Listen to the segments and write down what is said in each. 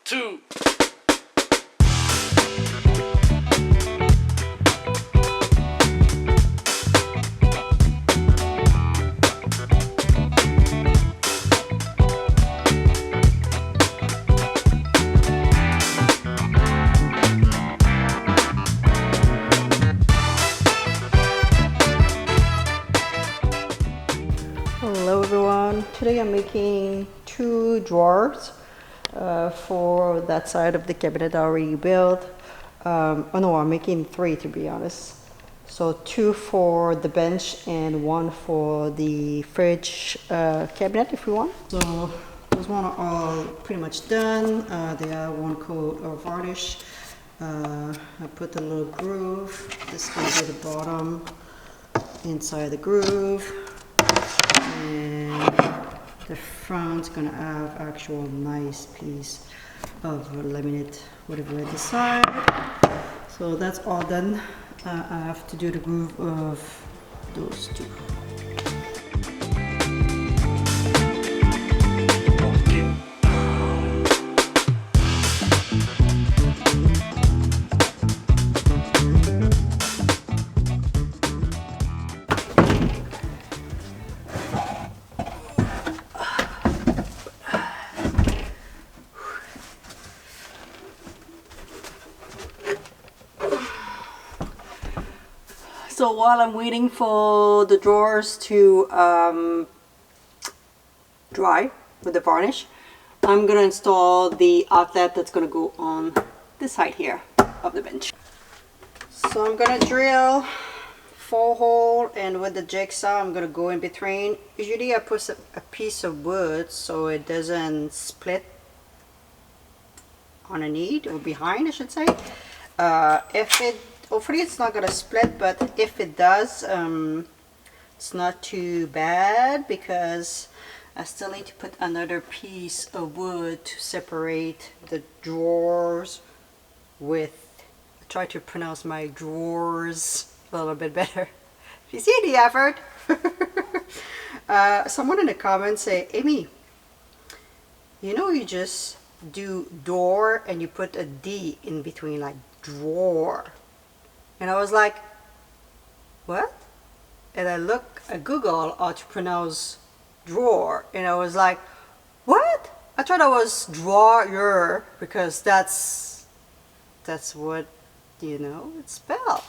2. Hello everyone, today I'm making 2 drawers for that side of the cabinet I already built. Oh no, I'm making 3 to be honest. So 2 for the bench and 1 for the fridge cabinet if we want. So those one are all pretty much done. They are 1 coat of varnish. I put a little groove. This is going to be the bottom inside the groove. And the front's gonna have actual nice piece of laminate, whatever I decide. So that's all done. I have to do the groove of those 2. So while I'm waiting for the drawers to dry with the varnish, I'm gonna install the outlet that's gonna go on this side here of the bench. So I'm gonna drill 4 holes, and with the jigsaw I'm gonna go in between. Usually I put a piece of wood so it doesn't split underneath or behind, I should say. Hopefully it's not gonna split, but if it does, it's not too bad because I still need to put another piece of wood to separate the drawers with. I try to pronounce my drawers a little bit better. You see the effort? Someone in the comments say, Amy, you know you just do door and you put a D in between, like drawer. And I was like, what? And I Google how to pronounce drawer, and I was like, what? I thought I was drawer because that's what, you know, it's spelled.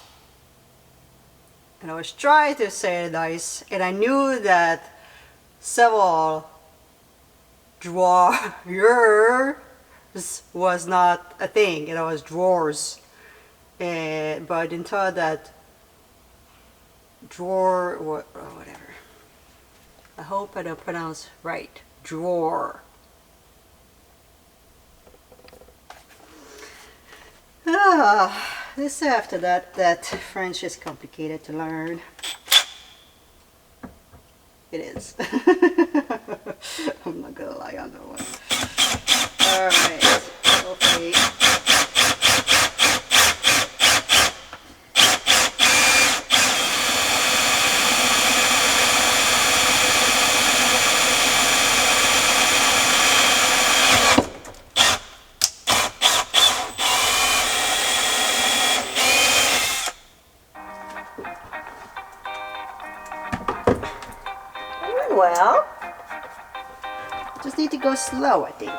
And I was trying to say it nice, and I knew that several drawers was not a thing, and it was drawers. But I didn't thought that drawer or whatever. I hope I don't pronounce right. Drawer. This after that French is complicated to learn. It is. I'm not gonna lie on that one. Alright, okay. Well, just need to go slow, I think.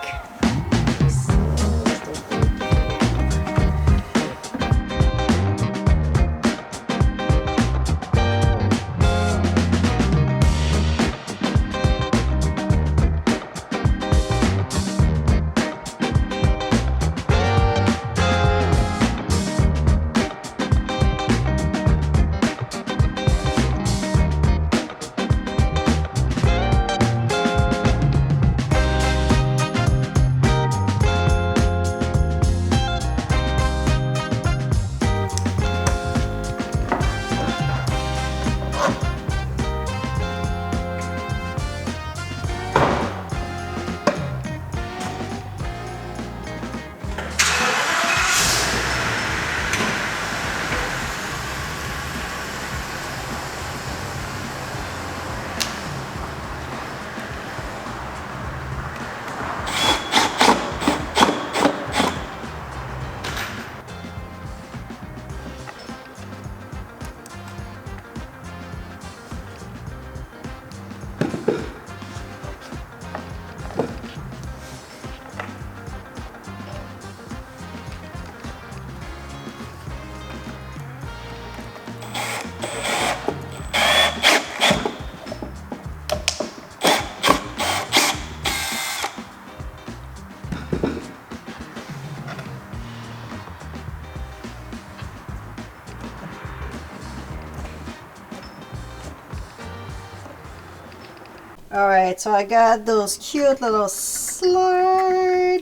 Alright, so I got those cute little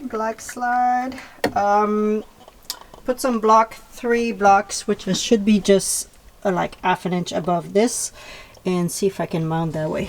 black slide. Put some 3 blocks, which should be just like half an inch above this, and see if I can mount that way.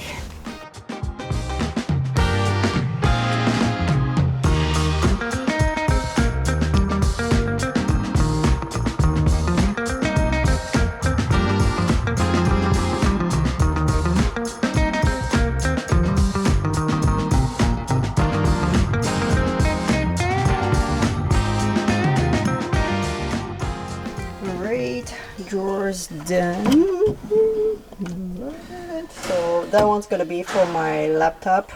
Drawers done. So that one's gonna be for my laptop,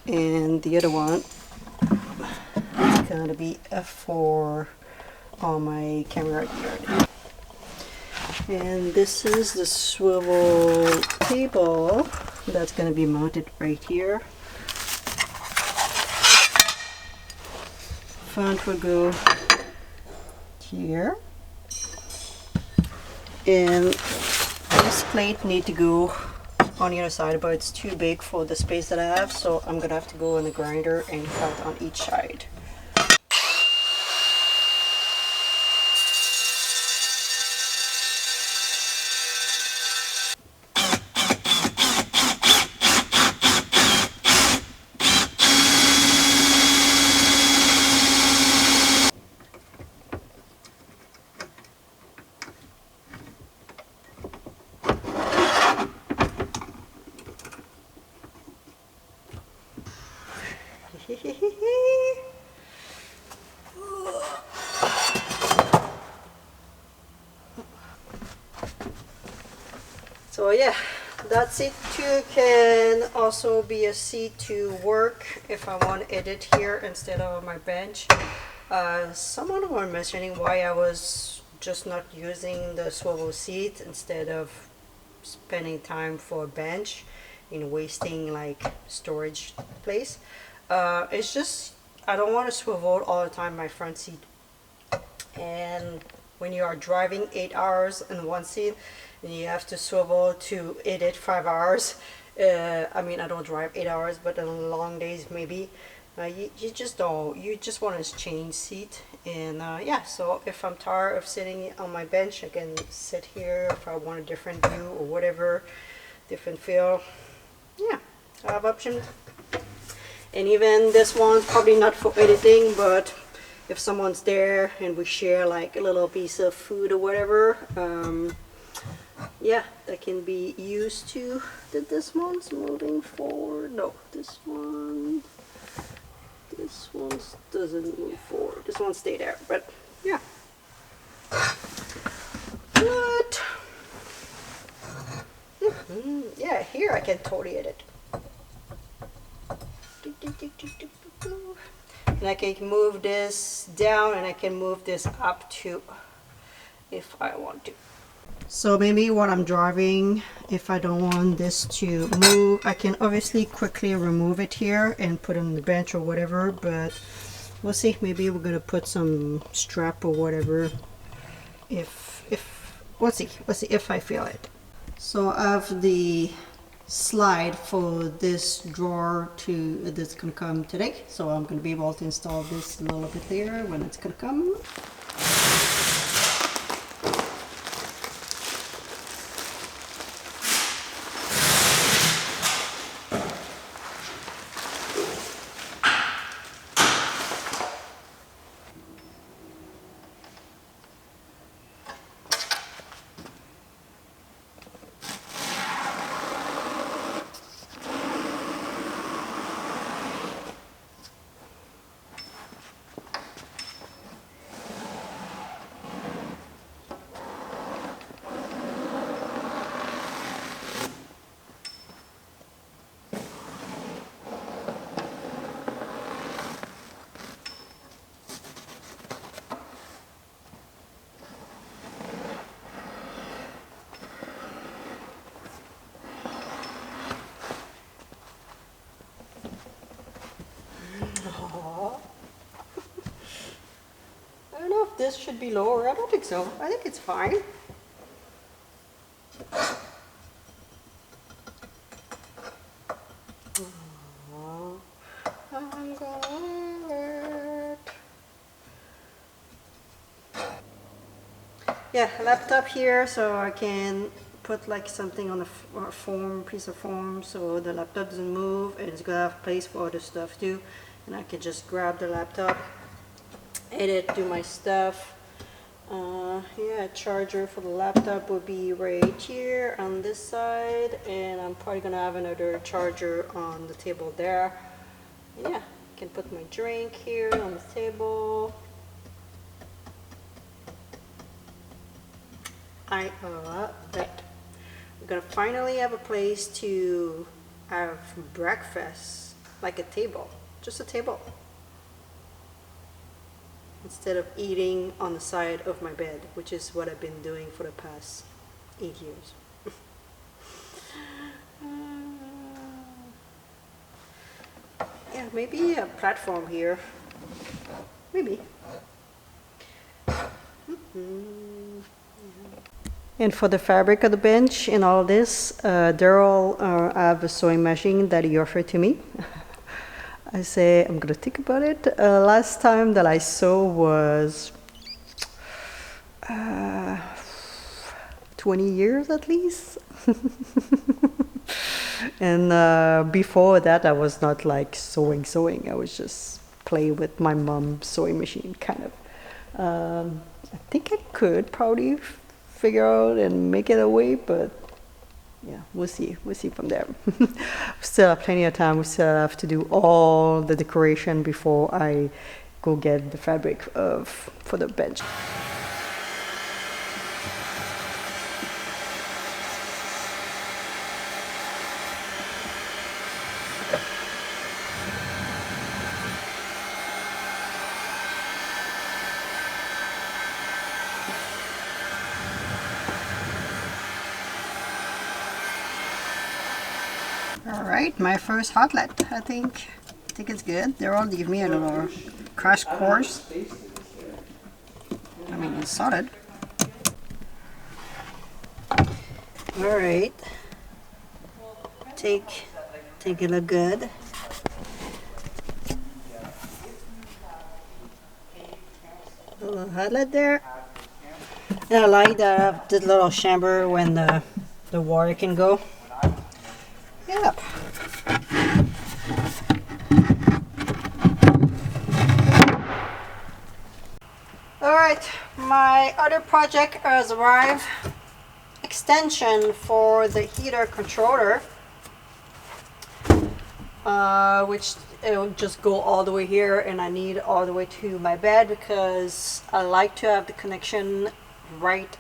and the other one is gonna be for all my camera gear. And this is the swivel table that's gonna be mounted right here. Front will go here. And this plate need to go on the other side, but it's too big for the space that I have, so I'm gonna have to go on the grinder and cut on each side. So yeah, that seat too can also be a seat to work if I want to edit here instead of my bench. Someone was mentioning why I was just not using the swivel seat instead of spending time for a bench and wasting like storage place. It's just I don't want to swivel all the time my front seat, and when you are driving 8 hours in one seat and you have to swivel to edit 5 hours, I mean I don't drive 8 hours, but on long days maybe you just don't, you just want to change seat. And yeah, so if I'm tired of sitting on my bench, I can sit here. If I want a different view or whatever, different feel, yeah, I have options. And even this one's probably not for editing, but if someone's there and we share like a little piece of food or whatever, yeah, that can be used to. Did this one's moving forward? No, this one doesn't move forward. This one stay there, but yeah. But yeah, here I can totally edit. And I can move this down and I can move this up too if I want to. So maybe while I'm driving, if I don't want this to move, I can obviously quickly remove it here and put it on the bench or whatever, but we'll see. Maybe we're gonna put some strap or whatever if we'll see if I feel it. So I have the slide for this drawer that's gonna come today, so I'm gonna be able to install this a little bit later when it's gonna come. I don't know if this should be lower. I don't think so. I think it's fine. yeah, laptop here so I can put like something on a form, piece of form, so the laptop doesn't move, and it's gonna have place for other stuff too, and I can just grab the laptop, edit, do my stuff. Yeah, charger for the laptop would be right here on this side, and I'm probably gonna have another charger on the table there. Yeah, I can put my drink here on the table. I love that. We're gonna finally have a place to have breakfast, like a table, just a table, instead of eating on the side of my bed, which is what I've been doing for the past 8 years. Yeah, maybe a platform here, maybe. And for the fabric of the bench and all this, Daryl have a sewing machine that he offered to me. I say, I'm gonna think about it. Last time that I sew was 20 years at least. And before that, I was not like sewing. I was just playing with my mom's sewing machine, kind of. I think I could probably figure out and make it a way, but yeah, we'll see from there. We still have plenty of time. We still have to do all the decoration before I go get the fabric for the bench. Alright, my first outlet. I think it's good. They're all give me a little crash course. I mean, it's solid. Alright. Take a look good. A little outlet there. And I like that I have this little chamber when the water can go. Yep. Alright, my other project has arrived. Extension for the heater controller, which it will just go all the way here, and I need all the way to my bed because I like to have the connection right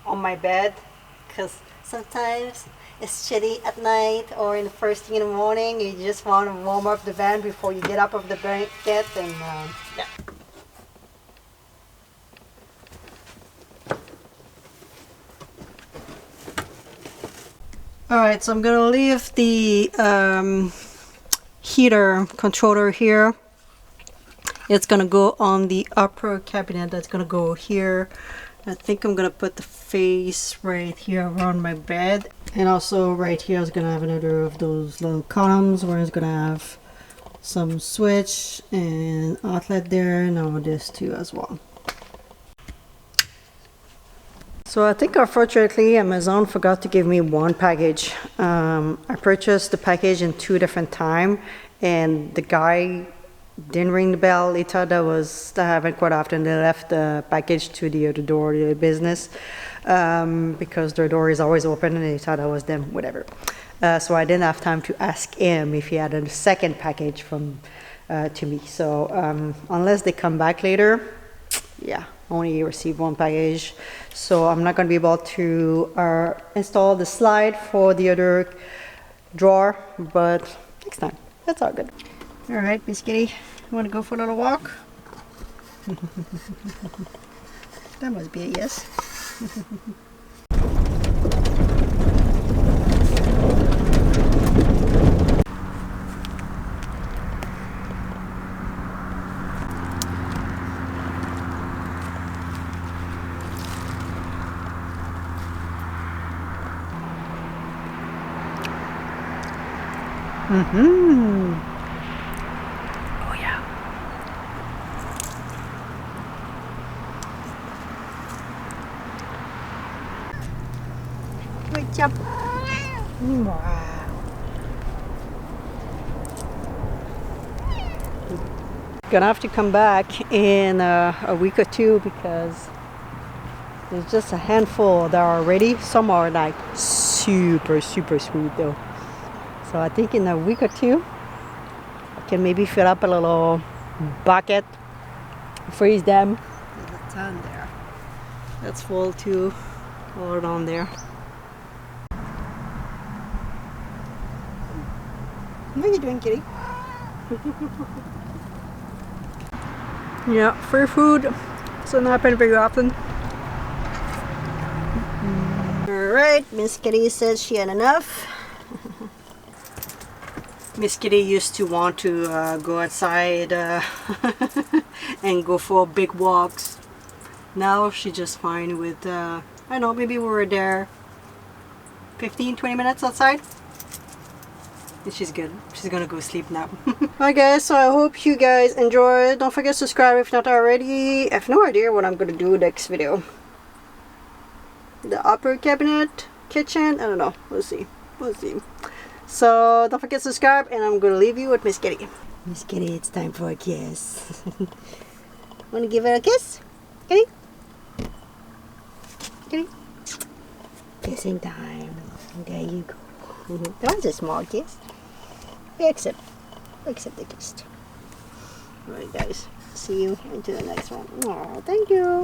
on my bed, because sometimes it's chilly at night or in the first thing in the morning. You just want to warm up the van before you get up of the blanket, and yeah. Alright, so I'm going to leave the heater controller here. It's going to go on the upper cabinet. That's going to go here. I think I'm going to put the face right here around my bed. And also right here is going to have another of those little columns where it's going to have some switch and outlet there, and all this too as well. So I think unfortunately Amazon forgot to give me one package. I purchased the package in 2 different times, and the guy didn't ring the bell. They thought that happened quite often. They left the package to the other door of the business because their door is always open, and they thought that was them, whatever. So I didn't have time to ask him if he had a second package from to me. So unless they come back later, yeah, only receive one package. So I'm not going to be able to install the slide for the other drawer, but next time. That's all good. All right, Miss Kitty, you want to go for a little walk? That must be a yes. Mm-hmm. Oh yeah. Oh, Yep. Wow. Gonna have to come back in a week or two because there's just a handful that are ready. Some are like super sweet though. So I think in a week or two I can maybe fill up a little bucket, freeze them. There's a ton there. That's full too. All down there. What are you doing, kitty? Yeah, free food doesn't happen very often. Alright, Miss Kitty says she had enough. Miss Kitty used to want to go outside and go for big walks. Now she's just fine with, I don't know, maybe we were there 15-20 minutes outside. And she's good. She's gonna go sleep now. Alright guys, so I hope you guys enjoyed. Don't forget to subscribe if not already. I have no idea what I'm gonna do next video. The upper cabinet, kitchen, I don't know. We'll see. We'll see. So don't forget to subscribe, and I'm gonna leave you with Miss Kitty. Miss Kitty, it's time for a kiss. Wanna give her a kiss? Kitty? Kitty? Kissing time. There you go. That was a small kiss. We accept the kiss. Alright guys, see you until the next one. Oh, thank you.